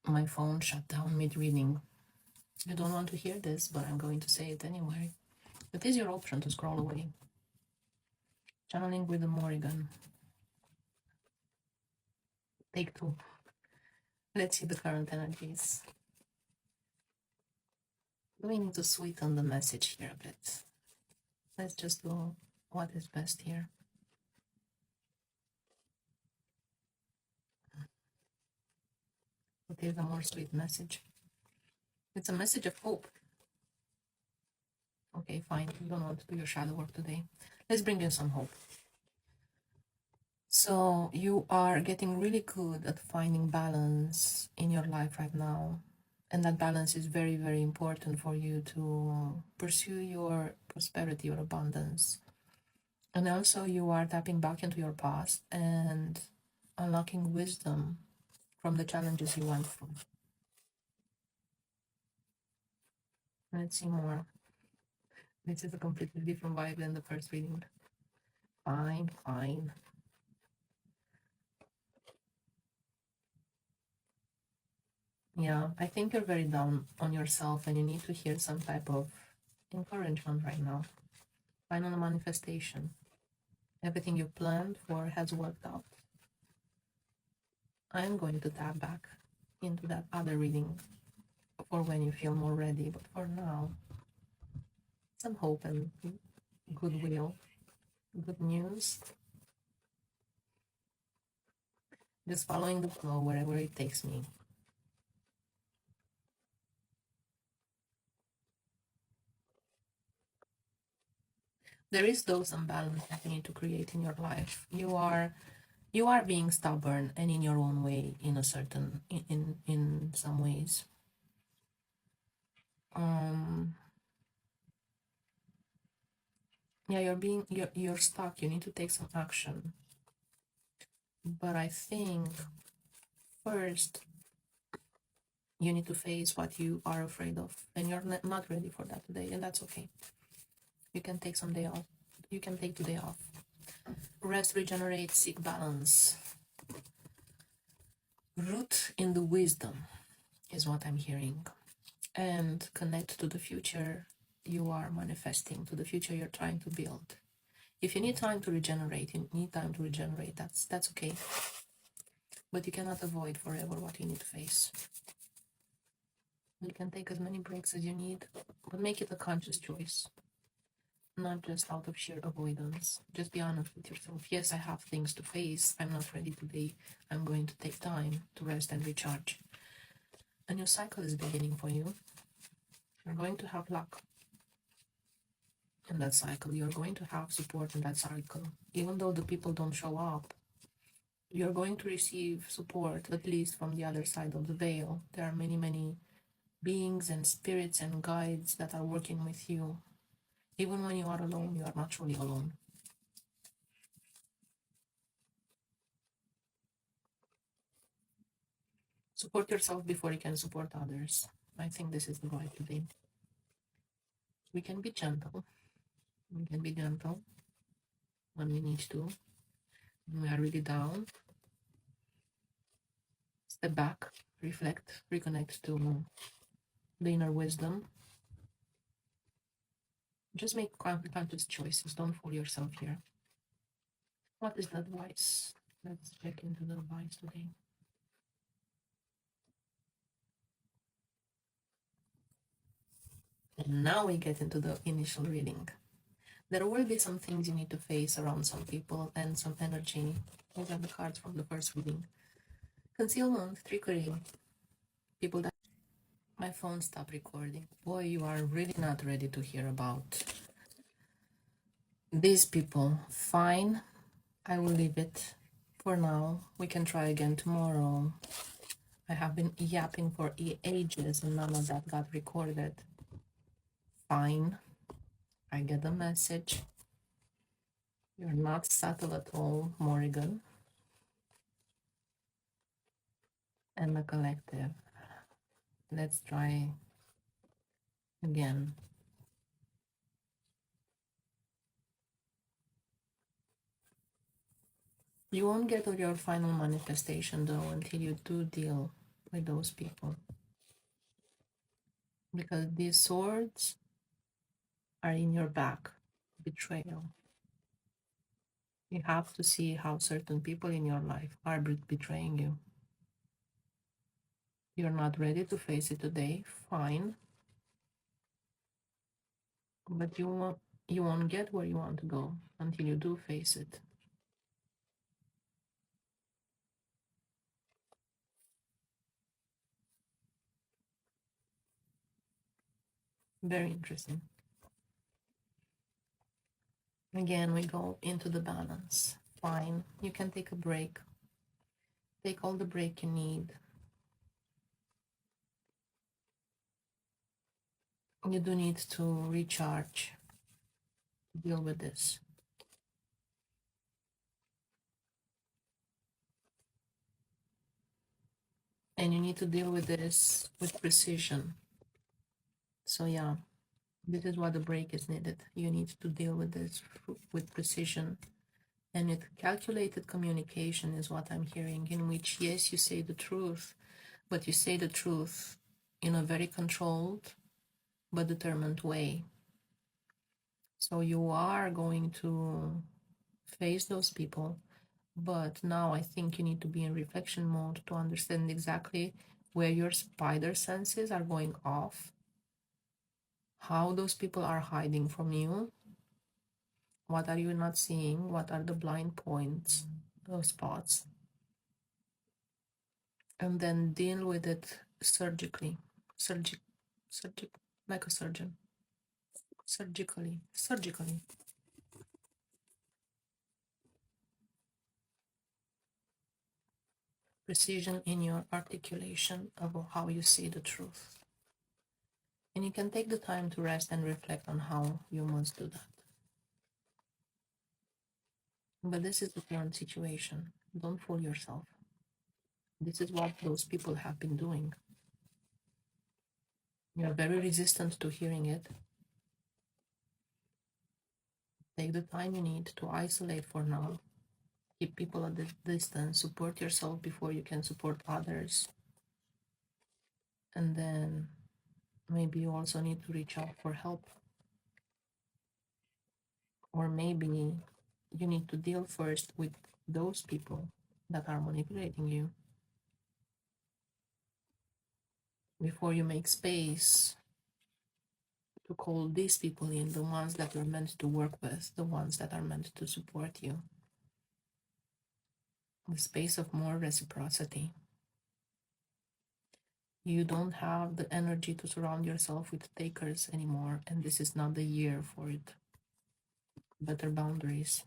My phone shut down mid-reading. You don't want to hear this, but I'm going to say it anyway. It is your option to scroll away. Channeling with the Morrigan. Take 2. Let's see the current energies. We need to sweeten the message here a bit. Let's just do what is best here. What is a more sweet message? It's a message of hope. Okay, fine. You don't want to do your shadow work today. Let's bring in some hope. So you are getting really good at finding balance in your life right now. And that balance is very, very important for you to pursue your prosperity or abundance. And also you are tapping back into your past and unlocking wisdom from the challenges you went through. Let's see more. This is a completely different vibe than the first reading. Fine, fine. Yeah, I think you're very down on yourself and you need to hear some type of encouragement right now. Final manifestation. Everything you planned for has worked out. I'm going to tap back into that other reading for when you feel more ready, but for now, some hope and goodwill, good news. Just following the flow wherever it takes me. There is though some balance that you need to create in your life. You are being stubborn and in your own way in a certain in some ways. Yeah, you're stuck. You need to take some action. But I think first you need to face what you are afraid of, and you're not ready for that today, and that's okay. You can take some day off. You can take today off. Rest, regenerate, seek balance. Root in the wisdom is what I'm hearing, and connect to the future you are manifesting, to the future you're trying to build. If you need time to regenerate, you need time to regenerate. That's okay. But you cannot avoid forever what you need to face. You can take as many breaks as you need, but make it a conscious choice, not just out of sheer avoidance. Just be honest with yourself. Yes, I have things to face. I'm not ready today. I'm going to take time to rest and recharge. A new cycle is beginning for you. You're going to have luck in that cycle. You're going to have support in that cycle. Even though the people don't show up, you're going to receive support, at least from the other side of the veil. There are many, many beings and spirits and guides that are working with you. Even when you are alone, you are not truly alone. Support yourself before you can support others. I think this is the vibe today. We can be gentle. We can be gentle when we need to. When we are really down, step back, reflect, reconnect to the inner wisdom. Just make conscious choices. Don't fool yourself here. What is the advice? Let's check into the advice today. And now we get into the initial reading. There will be some things you need to face around some people and some energy. These are the cards from the first reading. Concealment, trickery, people that... My phone stopped recording. Boy, you are really not ready to hear about these people. Fine, I will leave it for now. We can try again tomorrow. I have been yapping for ages and none of that got recorded. Fine, I get the message. You're not subtle at all, Morrigan. And the collective. Let's try again. You won't get to your final manifestation though until you do deal with those people, because these swords are in your back. Betrayal. You have to see how certain people in your life are betraying you. You're not ready to face it today, fine, but you won't get where you want to go until you do face it. Very interesting. Again, we go into the balance. Fine, you can take a break. Take all the break you need. You do need to recharge, deal with this. And you need to deal with this with precision. So yeah, this is what the break is needed. You need to deal with this with precision. And with calculated communication is what I'm hearing, in which, yes, you say the truth, but you say the truth in a very controlled but determined way. So you are going to face those people, but now I think you need to be in reflection mode to understand exactly where your spider senses are going off, how those people are hiding from you, what are you not seeing, what are the blind points, those spots, and then deal with it surgically, like a surgeon, surgically. Precision in your articulation of how you see the truth. And you can take the time to rest and reflect on how you must do that. But this is the current situation. Don't fool yourself. This is what those people have been doing. You're very resistant to hearing it. Take the time you need to isolate for now. Keep people at a distance. Support yourself before you can support others. And then maybe you also need to reach out for help. Or maybe you need to deal first with those people that are manipulating you before you make space to call these people in, the ones that you're meant to work with, the ones that are meant to support you. The space of more reciprocity. You don't have the energy to surround yourself with takers anymore, and this is not the year for it. Better boundaries.